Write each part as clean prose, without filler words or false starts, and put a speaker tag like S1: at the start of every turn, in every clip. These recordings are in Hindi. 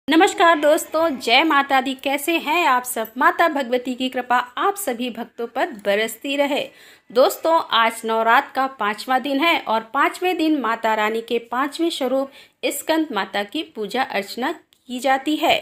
S1: नमस्कार दोस्तों, जय माता दी। कैसे हैं आप सब। माता भगवती की कृपा आप सभी भक्तों पर बरसती रहे। दोस्तों, आज नवरात्र का 5वां दिन है और 5वें दिन माता रानी के 5वें स्वरूप स्कंद माता की पूजा अर्चना की जाती है।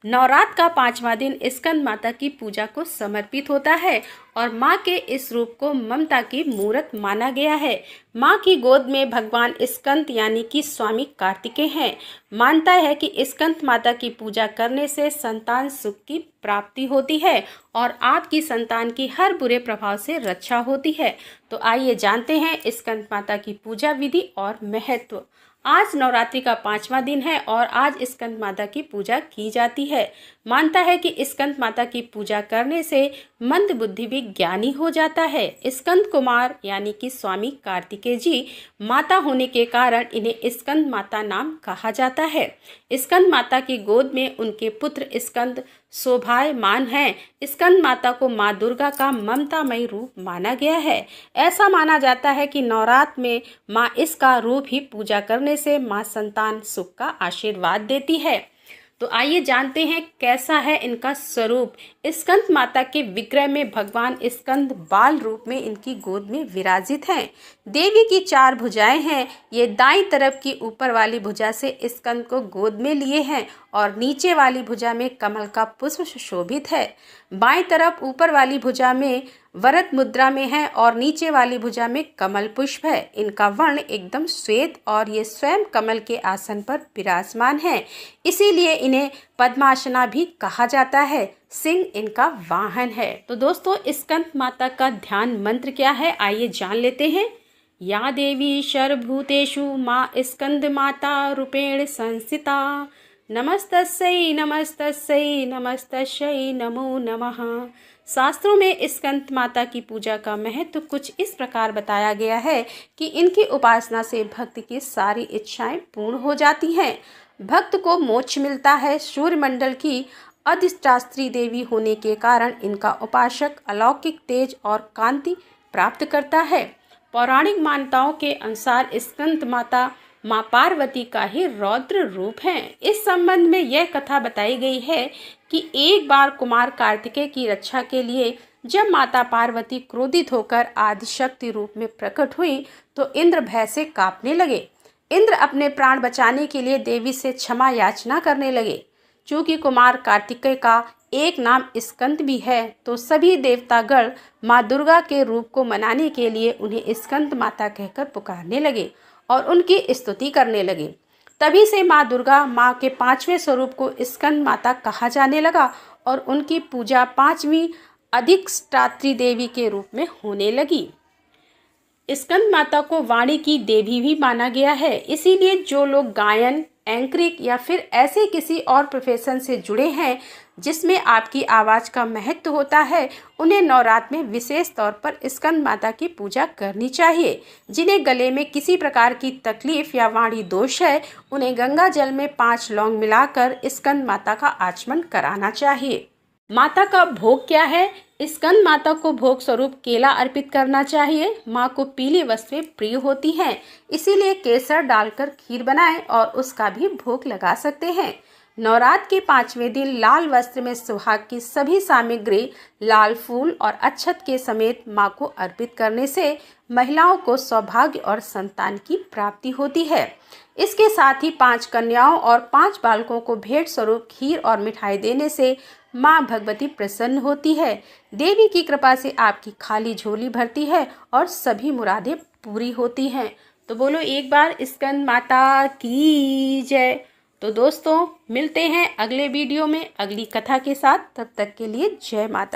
S1: नवरात्र का 5वां दिन स्कंद माता की पूजा को समर्पित होता है और माँ के इस रूप को ममता की मूर्त माना गया है। माँ की गोद में भगवान स्कंद यानी कि स्वामी कार्तिकेय हैं। मानता है कि स्कंद माता की पूजा करने से संतान सुख की प्राप्ति होती है और आपकी संतान की हर बुरे प्रभाव से रक्षा होती है। तो आइए जानते हैं स्कंद माता की पूजा विधि और महत्व। आज नवरात्रि का 5वां दिन है और आज स्कंद माता की पूजा की जाती है। मानता है कि स्कंद माता की पूजा करने से मंद बुद्धि भी ज्ञानी हो जाता है। स्कंद कुमार यानी कि स्वामी कार्तिकेय जी माता होने के कारण इन्हें स्कंद माता नाम कहा जाता है। स्कंद माता की गोद में उनके पुत्र स्कंद शोभायमान हैं। स्कंद माता को माँ दुर्गा का ममतामयी रूप माना गया है। ऐसा माना जाता है कि नवरात्र में माँ इसका रूप ही पूजा करने से माँ संतान सुख का आशीर्वाद देती है। तो आइए जानते हैं कैसा है इनका स्वरूप। स्कंद माता के विग्रह में भगवान स्कंद बाल रूप में इनकी गोद में विराजित हैं। देवी की 4 भुजाएं हैं। ये दाईं तरफ की ऊपर वाली भुजा से स्कंद को गोद में लिए हैं और नीचे वाली भुजा में कमल का पुष्प सुशोभित है। बाईं तरफ ऊपर वाली भुजा में वरद मुद्रा में है और नीचे वाली भुजा में कमल पुष्प है। इनका वर्ण एकदम श्वेत और ये स्वयं कमल के आसन पर विराजमान है, इसीलिए इन्हें पद्मासना भी कहा जाता है। सिंह इनका वाहन है। तो दोस्तों, स्कंद माता का ध्यान मंत्र क्या है, आइए जान लेते हैं। या देवी सर्वभूतेषु माँ स्कंद माता रूपेण संस्थिता, नमस्तस्यै नमस्तस्यै नमस्तस्यै नमो नमः। शास्त्रों में स्कंद माता की पूजा का महत्व कुछ इस प्रकार बताया गया है कि इनकी उपासना से भक्त की सारी इच्छाएं पूर्ण हो जाती हैं। भक्त को मोक्ष मिलता है। सूर्यमंडल की अधिष्ठात्री देवी होने के कारण इनका उपासक अलौकिक तेज और कांति प्राप्त करता है। पौराणिक मान्यताओं के अनुसार स्कंद माता माँ पार्वती का ही रौद्र रूप है। इस संबंध में यह कथा बताई गई है कि एक बार कुमार कार्तिकेय की रक्षा के लिए जब माता पार्वती क्रोधित होकर आदिशक्ति रूप में प्रकट हुई तो इंद्र भय से कांपने लगे। इंद्र अपने प्राण बचाने के लिए देवी से क्षमा याचना करने लगे। चूंकि कुमार कार्तिकेय का एक नाम स्कंद भी है तो सभी देवतागण माँ दुर्गा के रूप को मनाने के लिए उन्हें स्कंद माता कहकर पुकारने लगे और उनकी स्तुति करने लगे। तभी से माँ दुर्गा माँ के 5वें स्वरूप को स्कंद माता कहा जाने लगा और उनकी पूजा 5वीं अधिष्ठात्री देवी के रूप में होने लगी। स्कंद माता को वाणी की देवी भी माना गया है, इसीलिए जो लोग गायन, एंकरिंग या फिर ऐसे किसी और प्रोफेशन से जुड़े हैं जिसमें आपकी आवाज़ का महत्व होता है, उन्हें नवरात्र में विशेष तौर पर स्कंद माता की पूजा करनी चाहिए। जिन्हें गले में किसी प्रकार की तकलीफ या वाणी दोष है, उन्हें गंगा जल में 5 लौंग मिलाकर स्कंद माता का आचमन कराना चाहिए। माता का भोग क्या है। स्कंद माता को भोग स्वरूप केला अर्पित करना चाहिए। माँ को पीली वस्तुएं प्रिय होती हैं, इसीलिए केसर डालकर खीर बनाएं और उसका भी भोग लगा सकते हैं। नवरात्र के 5वें दिन लाल वस्त्र में सुहाग की सभी सामग्री, लाल फूल और अक्षत के समेत माँ को अर्पित करने से महिलाओं को सौभाग्य और संतान की प्राप्ति होती है। इसके साथ ही 5 कन्याओं और 5 बालकों को भेंट स्वरूप खीर और मिठाई देने से माँ भगवती प्रसन्न होती है। देवी की कृपा से आपकी खाली झोली भरती है और सभी मुरादें पूरी होती हैं। तो बोलो एक बार स्कंद माता की जय। तो दोस्तों, मिलते हैं अगले वीडियो में अगली कथा के साथ। तब तक के लिए जय माता।